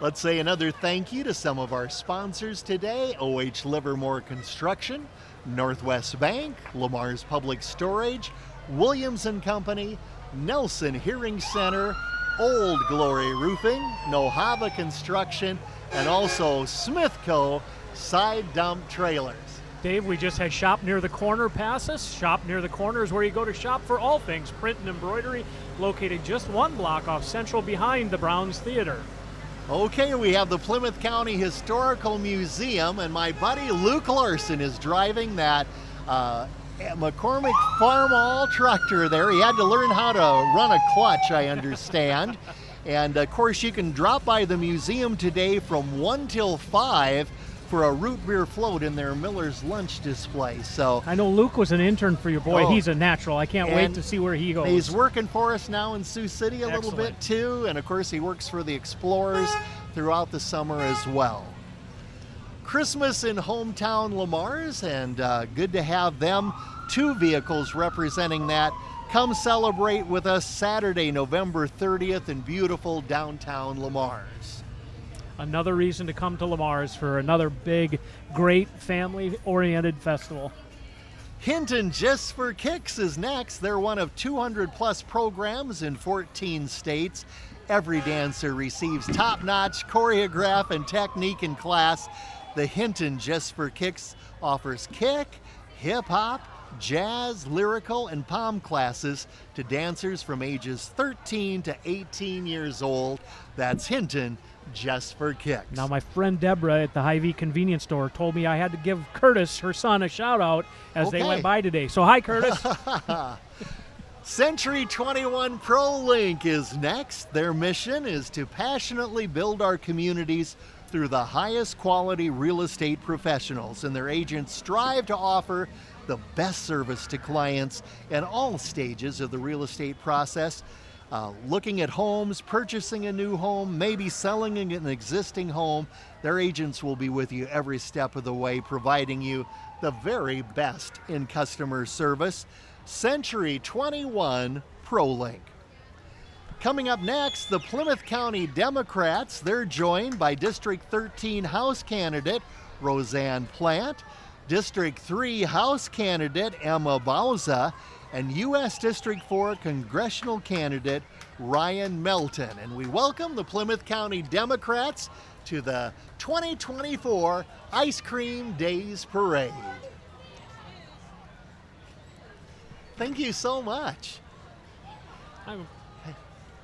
Let's say another thank you to some of our sponsors today: OH Livermore Construction, Northwest Bank, Lamar's Public Storage, Williams & Company, Nelson Hearing Center, Old Glory Roofing, Nohava Construction, and also Smithco Side Dump Trailers. Dave, we just had Shop Near the Corner pass us. Shop Near the Corner is where you go to shop for all things print and embroidery, located just 1 block off Central behind the Browns Theater. Okay, we have the Plymouth County Historical Museum, and my buddy Luke Larson is driving that McCormick Farmall tractor there. He had to learn how to run a clutch, I understand. And of course, you can drop by the museum today from 1 till 5 for a root beer float in their Miller's Lunch display. So I know Luke was an intern for your boy. Oh. He's a natural. I can't wait to see where he goes. He's working for us now in Sioux City a little Excellent. bit too, and of course he works for the Explorers throughout the summer as well. Christmas in hometown Lamar's, and good to have them. 2 vehicles representing that. Come celebrate with us Saturday, November 30th in beautiful downtown Lamar's. Another reason to come to Lamar's for another big, great family-oriented festival. Hinton Just for Kicks is next. They're one of 200 plus programs in 14 states. Every dancer receives top-notch choreograph and technique in class. The Hinton Just for Kicks offers kick, hip-hop, jazz, lyrical, and pom classes to dancers from ages 13 to 18 years old. That's Hinton Just for Kicks. Now, my friend Deborah at the Hy-Vee convenience store told me I had to give Curtis, her son, a shout-out as they went by today. So, hi, Curtis. Century 21 ProLink is next. Their mission is to passionately build our communities through the highest quality real estate professionals, and their agents strive to offer the best service to clients in all stages of the real estate process. Looking at homes, purchasing a new home, maybe selling an existing home, their agents will be with you every step of the way, providing you the very best in customer service. Century 21 ProLink. Coming up next, the Plymouth County Democrats. They're joined by District 13 House candidate Roseanne Plant, District 3 House candidate Emma Bauza, and U.S. District 4 congressional candidate Ryan Melton. And we welcome the Plymouth County Democrats to the 2024 Ice Cream Days Parade. Thank you so much.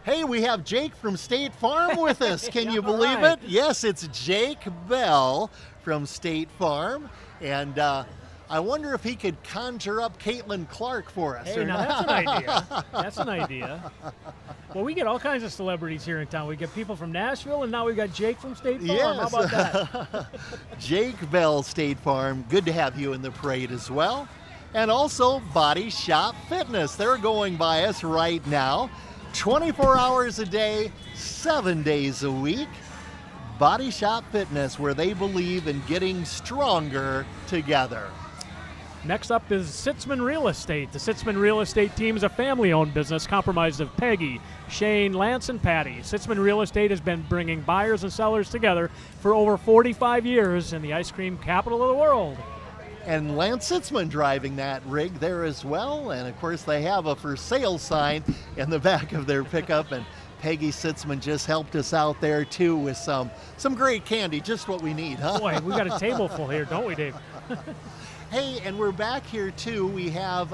Hey, we have Jake from State Farm with us. Can you believe it? Yes, it's Jake Bell from State Farm. And I wonder if he could conjure up Caitlin Clark for us. Hey, now that's an idea. That's an idea. Well, we get all kinds of celebrities here in town. We get people from Nashville, and now we've got Jake from State Farm. Yes. How about that? Jake Bell, State Farm. Good to have you in the parade as well. And also Body Shop Fitness. They're going by us right now. 24 hours a day, 7 days a week. Body Shop Fitness, where they believe in getting stronger together. Next up is Sitzman Real Estate. The Sitzman Real Estate team is a family-owned business comprised of Peggy, Shane, Lance, and Patty. Sitzman Real Estate has been bringing buyers and sellers together for over 45 years in the ice cream capital of the world. And Lance Sitzman driving that rig there as well. And of course, they have a for sale sign in the back of their pickup. And Peggy Sitzman just helped us out there too with some great candy, just what we need, huh? Boy, we got a table full here, don't we, Dave? Hey, and we're back here too. We have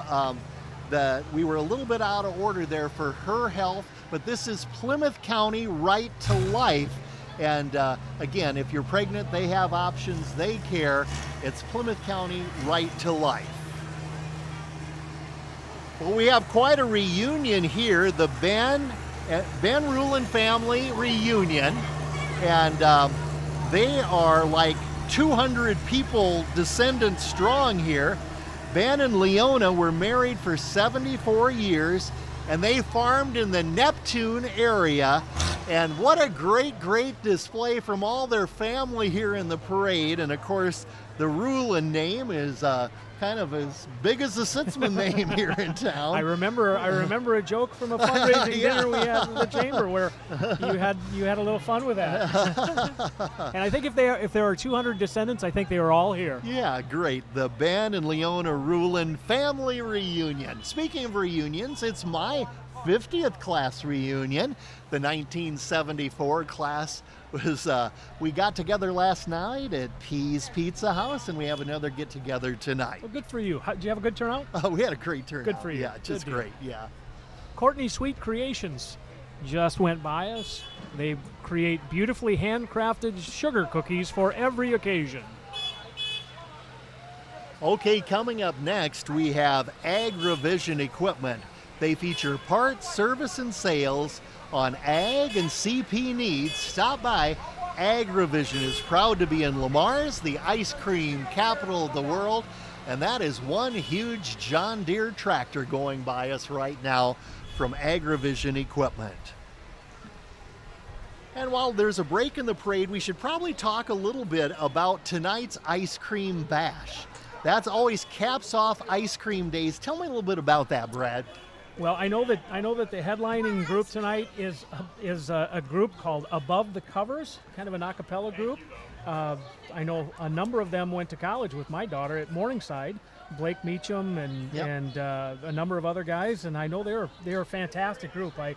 we were a little bit out of order there for her health, but this is Plymouth County Right to Life. And again, if you're pregnant, they have options, they care. It's Plymouth County Right to Life. Well, we have quite a reunion here, the Ben Rulin family reunion. And they are like 200 people, descendants strong here. Ben and Leona were married for 74 years, and they farmed in the Neptune area. And what a great, great display from all their family here in the parade. And of course, the Rulin name is kind of as big as the Sitzman name here in town. I remember a joke from a fundraising dinner we had in the chamber where you had a little fun with that. And I think if there are 200 descendants, I think they were all here. Yeah, great. The Ben and Leona Rulin family reunion. Speaking of reunions, it's my 50th class reunion. The 1974 class was, we got together last night at Pease Pizza House, and we have another get together tonight. Well, good for you. Did you have a good turnout? Oh, we had a great turnout. Good for you. Yeah, just Good great, yeah. Courtney Sweet Creations just went by us. They create beautifully handcrafted sugar cookies for every occasion. Okay, coming up next, we have AgriVision Equipment. They feature parts, service, and sales on ag and CP needs. Stop by. AgriVision is proud to be in Lamar's, the ice cream capital of the world, and that is one huge John Deere tractor going by us right now from AgriVision Equipment. And while there's a break in the parade, we should probably talk a little bit about tonight's ice cream bash. That's always caps off ice cream days. Tell me a little bit about that, Brad. Well, I know that the headlining group tonight is a group called Above the Covers, kind of an a cappella group. I know a number of them went to college with my daughter at Morningside, Blake Meacham and a number of other guys, and I know they're a fantastic group. I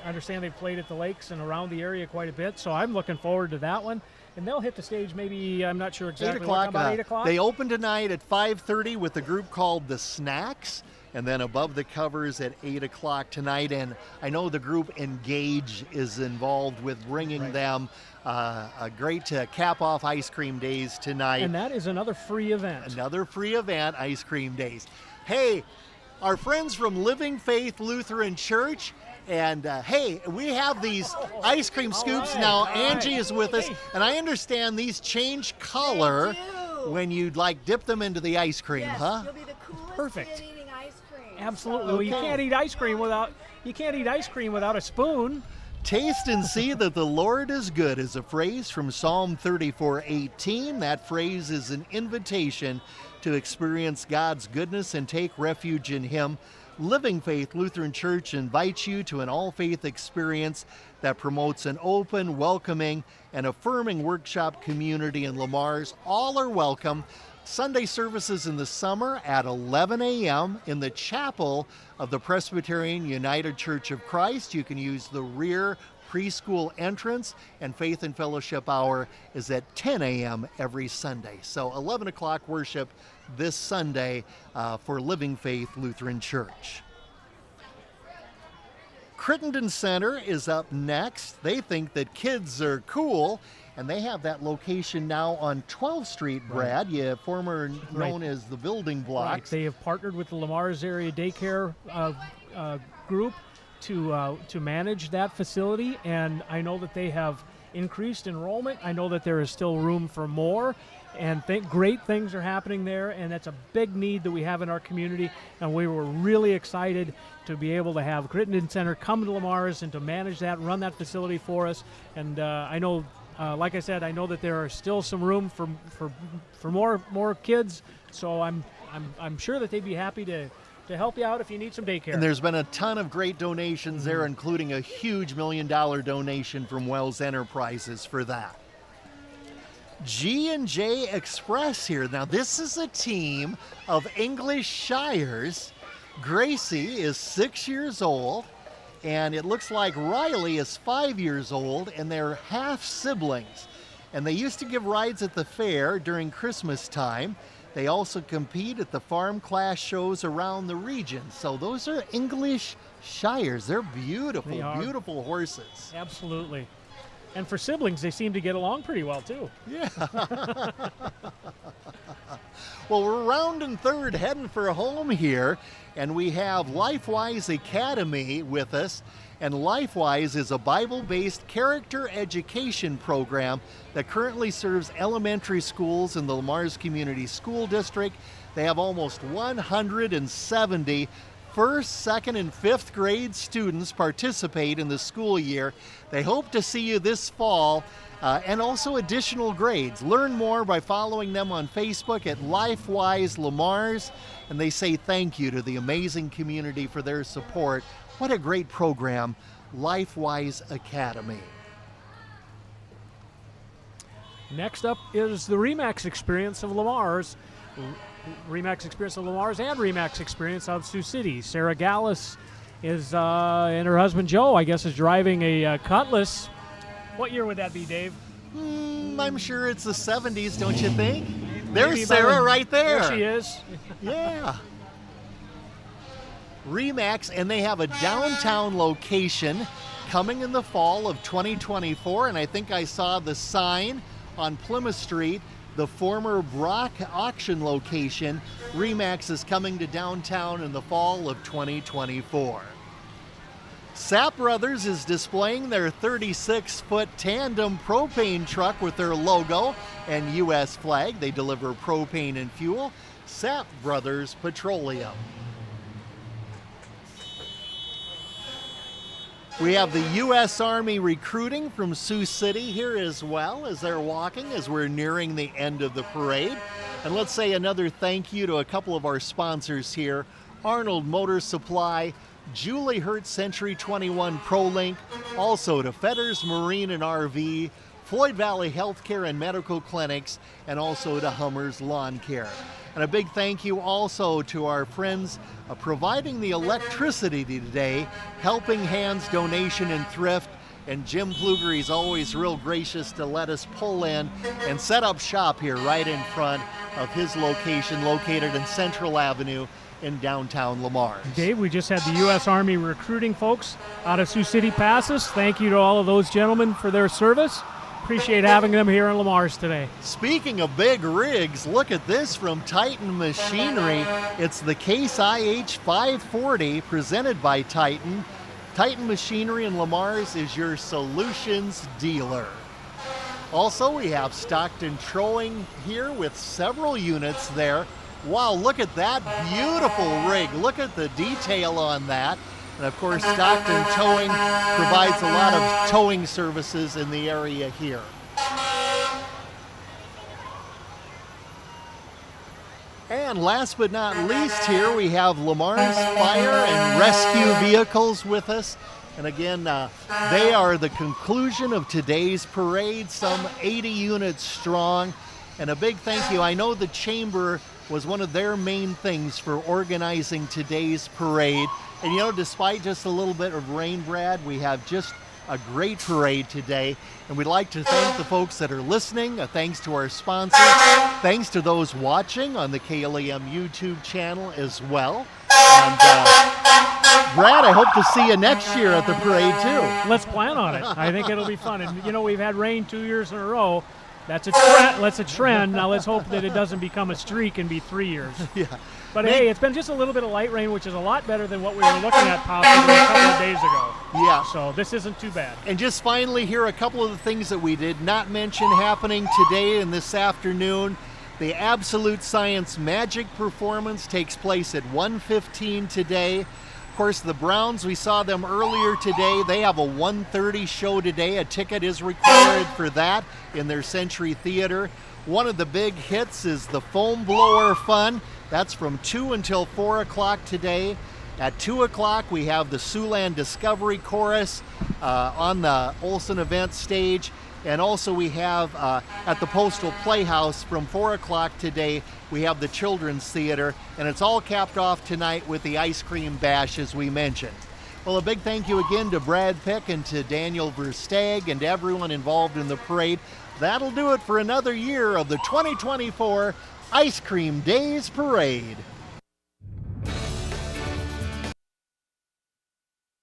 understand they've played at the lakes and around the area quite a bit, so I'm looking forward to that one. And they'll hit the stage maybe, I'm not sure exactly. 8 o'clock. About 8 o'clock? They open tonight at 5:30 with a group called The Snacks, and then Above the Covers at 8 o'clock tonight. And I know the group Engage is involved with bringing them a great cap off ice cream days tonight. And that is another free event. Another free event, ice cream days. Hey, our friends from Living Faith Lutheran Church. And hey, we have these ice cream scoops now. Angie is with us, and I understand these change color when you dip them into the ice cream, yes, huh? You'll be the coolest Perfect. kid eating ice cream. Absolutely. Well, you can't eat ice cream without a spoon. Taste and see that the Lord is good is a phrase from Psalm 34:18. That phrase is an invitation to experience God's goodness and take refuge in Him. Living Faith Lutheran Church invites you to an all-faith experience that promotes an open, welcoming, and affirming workshop community in Lamar's. All are welcome. Sunday services in the summer at 11 a.m. in the chapel of the Presbyterian United Church of Christ. You can use the rear preschool entrance, and Faith and Fellowship Hour is at 10 a.m. every Sunday. So 11 o'clock worship this Sunday for Living Faith Lutheran Church. Crittenden Center is up next. They think that kids are cool, and they have that location now on 12th Street, Brad, former known as the Building Blocks. Right. They have partnered with the Lamar's Area Daycare group to manage that facility, and I know that they have increased enrollment. I know that there is still room for more, and great things are happening there, and that's a big need that we have in our community, and we were really excited to be able to have Crittenden Center come to Lamar's and to manage that, run that facility for us. And I know, like I said, I know that there are still some room for more kids, so I'm sure that they'd be happy to help you out if you need some daycare. And there's been a ton of great donations there, including a huge $1 million donation from Wells Enterprises for that. G&J Express here. Now, this is a team of English Shires. Gracie is 6 years old, And it looks like Riley is 5 years old, and they're half siblings. And they used to give rides at the fair during Christmas time. They also compete at the farm class shows around the region. So those are English Shires. They're beautiful, beautiful horses. Absolutely. And for siblings, they seem to get along pretty well, too. Yeah. Well, we're rounding third, heading for home here, and we have LifeWise Academy with us. And LifeWise is a Bible-based character education program that currently serves elementary schools in the Le Mars Community School District. They have almost 170 first, second, and fifth grade students participate in the school year. They hope to see you this fall and also additional grades. Learn more by following them on Facebook at LifeWise Le Mars, and they say thank you to the amazing community for their support. What a great program, LifeWise Academy. Next up is the RE/MAX Experience of Le Mars. RE/MAX Experience of Le Mars and RE/MAX Experience of Sioux City. Sarah Gallus is, and her husband Joe, I guess, is driving a Cutlass. What year would that be, Dave? I'm sure it's the 70s, don't you think? There's Sarah right there. There she is. Yeah. RE/MAX, and they have a downtown location coming in the fall of 2024, and I think I saw the sign on Plymouth Street, the former Brock auction location. RE/MAX is coming to downtown in the fall of 2024. Sapp Brothers is displaying their 36-foot tandem propane truck with their logo and U.S. flag. They deliver propane and fuel. Sapp Brothers Petroleum. We have the U.S. Army recruiting from Sioux City here as well as they're walking as we're nearing the end of the parade. And let's say another thank you to a couple of our sponsors here. Arnold Motor Supply, Julie Hertz Century 21 ProLink, also to Fetters Marine and RV, Floyd Valley Healthcare and Medical Clinics, and also to Hummer's Lawn Care. And a big thank you also to our friends providing the electricity today, Helping Hands Donation and Thrift. And Jim Pfluger, he's always real gracious to let us pull in and set up shop here right in front of his location located in Central Avenue in downtown Le Mars. Dave, we just had the U.S. Army recruiting folks out of Sioux City pass us. Thank you to all of those gentlemen for their service. Appreciate having them here in Le Mars today. Speaking of big rigs, look at this from Titan Machinery. It's the Case IH 540 presented by Titan. Titan Machinery in Le Mars is your solutions dealer. Also, we have Stockton Towing here with several units there. Wow, look at that beautiful rig. Look at the detail on that. And of course, Stockton Towing provides a lot of towing services in the area here. And last but not least here, we have Le Mars Fire and Rescue Vehicles with us. And again, they are the conclusion of today's parade, some 80 units strong. And a big thank you. I know the Chamber was one of their main things for organizing today's parade. And you know, despite just a little bit of rain, Brad, we have just a great parade today. And we'd like to thank the folks that are listening. Thanks to our sponsors. Thanks to those watching on the KLEM YouTube channel as well. And Brad, I hope to see you next year at the parade too. Let's plan on it. I think it'll be fun. And you know, we've had rain 2 years in a row. That's a trend. That's a trend. Now let's hope that it doesn't become a streak and be 3 years. Yeah. But hey, it's been just a little bit of light rain, which is a lot better than what we were looking at possibly a couple of days ago. Yeah. So this isn't too bad. And just finally here, a couple of the things that we did not mention happening today and this afternoon. The Absolute Science Magic performance takes place at 1:15 today. Of course, the Browns, we saw them earlier today. They have a 1:30 show today. A ticket is required for that in their Century Theater. One of the big hits is the Foam Blower Fun. That's from 2 until 4 o'clock today. At 2 o'clock, we have the Siouxland Discovery Chorus on the Olson event stage. And also we have at the Postal Playhouse from 4 o'clock today, we have the Children's Theater. And it's all capped off tonight with the Ice Cream Bash, as we mentioned. Well, a big thank you again to Brad Pick and to Daniel Versteg and everyone involved in the parade. That'll do it for another year of the 2024 Ice Cream Days Parade.